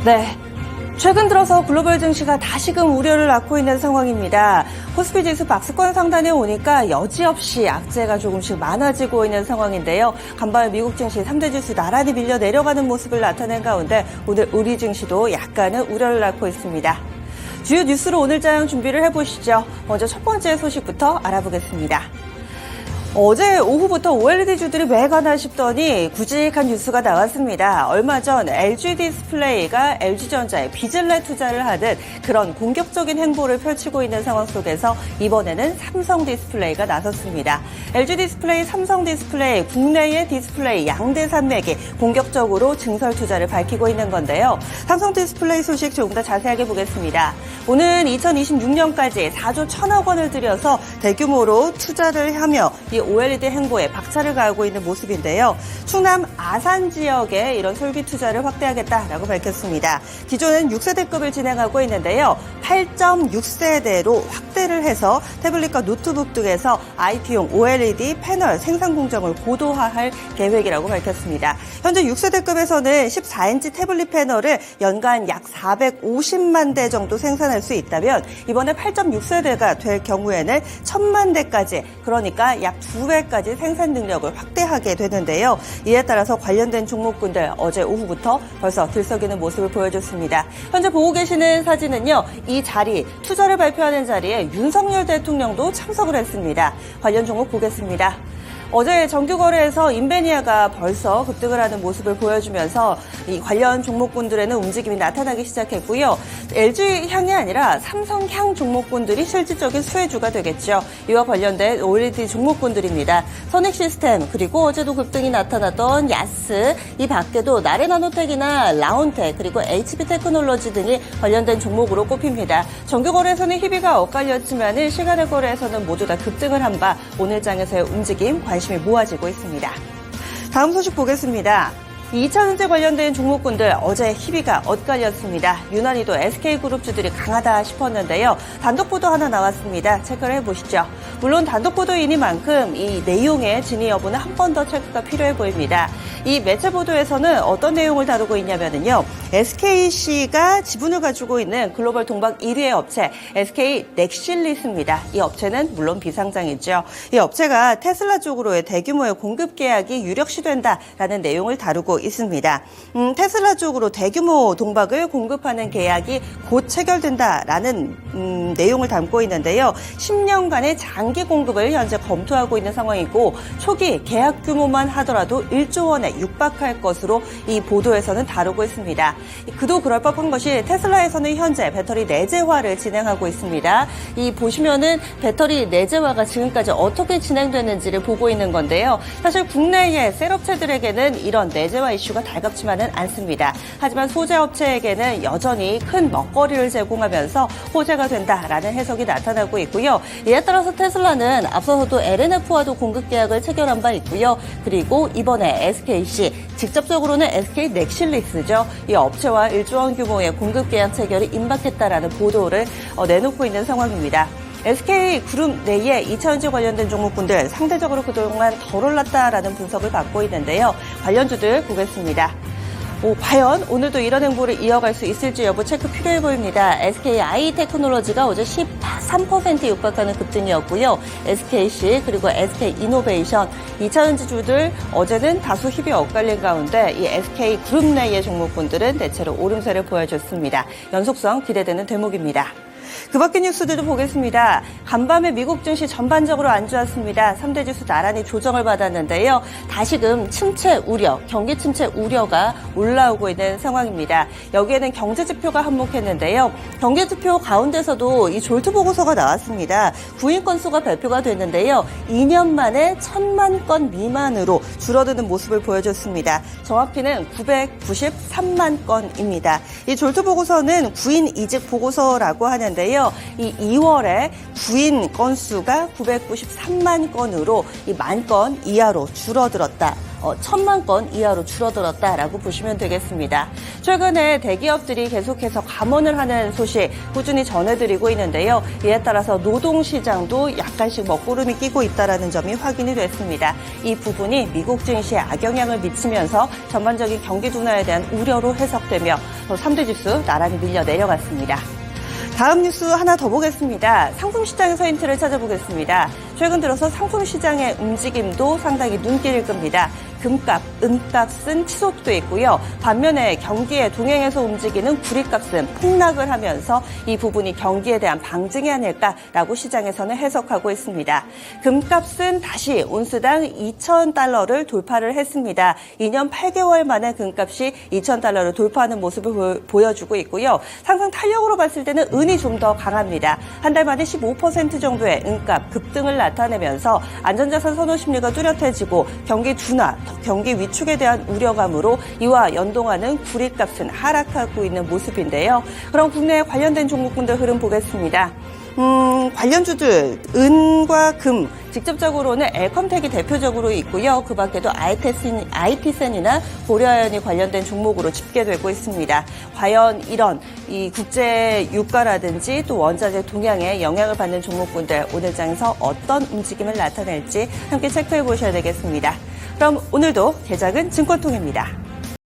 네. 최근 들어서 글로벌 증시가 다시금 우려를 낳고 있는 상황입니다. 코스피 지수 박스권 상단에 오니까 여지없이 악재가 조금씩 많아지고 있는 상황인데요. 간밤에 미국 증시 3대 지수 나란히 밀려 내려가는 모습을 나타낸 가운데 오늘 우리 증시도 약간은 우려를 낳고 있습니다. 주요 뉴스로 오늘 장 준비를 해보시죠. 먼저 첫 번째 소식부터 알아보겠습니다. 어제 오후부터 OLED주들이 왜 가나 싶더니 굵직한 뉴스가 나왔습니다. 얼마 전 LG 디스플레이가 LG전자에 빚을 투자를 하듯 그런 공격적인 행보를 펼치고 있는 상황 속에서 이번에는 삼성 디스플레이가 나섰습니다. LG 디스플레이, 삼성 디스플레이, 국내의 디스플레이 양대 산맥이 공격적으로 증설 투자를 밝히고 있는 건데요. 삼성 디스플레이 소식 조금 더 자세하게 보겠습니다. 오는 2026년까지 4조 1천억 원을 들여서 대규모로 투자를 하며 이 OLED 행보에 박차를 가하고 있는 모습인데요. 충남 아산 지역에 이런 설비 투자를 확대하겠다라고 밝혔습니다. 기존은 6세대급을 진행하고 있는데요. 8.6세대로 확대를 해서 태블릿과 노트북 등에서 IP용 OLED 패널 생산 공정을 고도화할 계획이라고 밝혔습니다. 현재 6세대급에서는 14인치 태블릿 패널을 연간 약 450만 대 정도 생산할 수 있다면 이번에 8.6세대가 될 경우에는 1000만 대까지, 그러니까 약 2배까지 생산 능력을 확대하게 되는데요. 이에 따라서 관련된 종목군들 어제 오후부터 벌써 들썩이는 모습을 보여줬습니다. 현재 보고 계시는 사진은요. 이 자리, 투자를 발표하는 자리에 윤석열 대통령도 참석을 했습니다. 관련 종목 보겠습니다. 어제 정규거래에서 인베니아가 벌써 급등을 하는 모습을 보여주면서 이 관련 종목군들에는 움직임이 나타나기 시작했고요. LG향이 아니라 삼성향 종목군들이 실질적인 수혜주가 되겠죠. 이와 관련된 OLED 종목군들입니다. 선익시스템, 그리고 어제도 급등이 나타났던 야스, 이 밖에도 나레나노텍이나 라온텍, 그리고 HB테크놀로지 등이 관련된 종목으로 꼽힙니다. 정규거래에서는 희비가 엇갈렸지만 시간의 거래에서는 모두 다 급등을 한 바 오늘 장에서의 움직임, 관심이 모아지고 있습니다. 다음 소식 보겠습니다. 2차전지 관련된 종목군들 어제 희비가 엇갈렸습니다. 유난히도 SK그룹주들이 강하다 싶었는데요. 단독 보도 하나 나왔습니다. 체크를 해보시죠. 물론 단독 보도이니만큼 이 내용의 진위 여부는 한 번 더 체크가 필요해 보입니다. 이 매체 보도에서는 어떤 내용을 다루고 있냐면요. SKC가 지분을 가지고 있는 글로벌 동박 1위의 업체 SK 넥실리스입니다. 이 업체는 물론 비상장이죠. 이 업체가 테슬라 쪽으로의 대규모의 공급 계약이 유력시된다라는 내용을 다루고 있습니다. 테슬라 쪽으로 대규모 동박을 공급하는 계약이 곧 체결된다라는 내용을 담고 있는데요. 10년간의 장기 공급을 현재 검토하고 있는 상황이고 초기 계약 규모만 하더라도 1조 원에 육박할 것으로 이 보도에서는 다루고 있습니다. 그도 그럴 법한 것이 테슬라에서는 현재 배터리 내재화를 진행하고 있습니다. 이 보시면은 배터리 내재화가 지금까지 어떻게 진행됐는지를 보고 있는 건데요. 사실 국내의 셀업체들에게는 이런 내재화 이슈가 달갑지만은 않습니다. 하지만 소재업체에게는 여전히 큰 먹거리를 제공하면서 호재가 된다라는 해석이 나타나고 있고요. 이에 따라서 테슬라는 앞서서도 LNF와도 공급 계약을 체결한 바 있고요. 그리고 이번에 SKC, 직접적으로는 SK 넥실리스죠. 이 업체와 1조 원 규모의 공급 계약 체결이 임박했다라는 보도를 내놓고 있는 상황입니다. SK그룹 내에 2차전지 관련된 종목군들 상대적으로 그동안 덜 올랐다라는 분석을 받고 있는데요. 관련주들 보겠습니다. 과연 오늘도 이런 행보를 이어갈 수 있을지 여부 체크 필요해 보입니다. SKI 테크놀로지가 어제 13%에 육박하는 급등이었고요. SKC 그리고 SK이노베이션 2차전지주들 어제는 다소 힘이 엇갈린 가운데 이 SK그룹 내의 종목군들은 대체로 오름세를 보여줬습니다. 연속성 기대되는 대목입니다. 그 밖의 뉴스들도 보겠습니다. 간밤에 미국 증시 전반적으로 안 좋았습니다. 3대 지수 나란히 조정을 받았는데요. 다시금 침체 우려, 경기 침체 우려가 올라오고 있는 상황입니다. 여기에는 경제 지표가 한몫했는데요. 경제 지표 가운데서도 이 졸트 보고서가 나왔습니다. 구인 건수가 발표가 됐는데요. 2년 만에 1000만 건 미만으로 줄어드는 모습을 보여줬습니다. 정확히는 993만 건입니다. 이 졸트 보고서는 구인 이직 보고서라고 하는데요. 이 2월에 구인 건수가 993만 건으로 이 10,000건 이하로 줄어들었다. 1000만 건 이하로 줄어들었다라고 보시면 되겠습니다. 최근에 대기업들이 계속해서 감원을 하는 소식 꾸준히 전해드리고 있는데요. 이에 따라서 노동시장도 약간씩 먹구름이 끼고 있다는 점이 확인이 됐습니다. 이 부분이 미국 증시에 악영향을 미치면서 전반적인 경기 둔화에 대한 우려로 해석되며 그래서 3대 지수 나란히 밀려 내려갔습니다. 다음 뉴스 하나 더 보겠습니다. 상품시장에서 힌트를 찾아보겠습니다. 최근 들어서 상품시장의 움직임도 상당히 눈길을 끕니다. 금값, 은값은 치솟고 있고요. 반면에 경기에 동행해서 움직이는 구리값은 폭락을 하면서 이 부분이 경기에 대한 방증이 아닐까라고 시장에서는 해석하고 있습니다. 금값은 다시 온스당 2,000달러를 돌파를 했습니다. 2년 8개월 만에 금값이 2,000달러를 돌파하는 모습을 보여주고 있고요. 상승 탄력으로 봤을 때는 은이 좀 더 강합니다. 한 달 만에 15% 정도의 은값 급등을 나타내면서 안전자산 선호 심리가 뚜렷해지고 경기 둔화, 경기 위축에 대한 우려감으로 이와 연동하는 구리값은 하락하고 있는 모습인데요. 그럼 국내 관련된 종목군들 흐름 보겠습니다. 관련주들 은과 금 직접적으로는 엘컴텍이 대표적으로 있고요. 그 밖에도 IT센이나 고려아연이 관련된 종목으로 집계되고 있습니다. 과연 이런 이 국제 유가라든지 또 원자재 동향에 영향을 받는 종목군들 오늘 장에서 어떤 움직임을 나타낼지 함께 체크해 보셔야 되겠습니다. 그럼 오늘도 개장은 증권통입니다.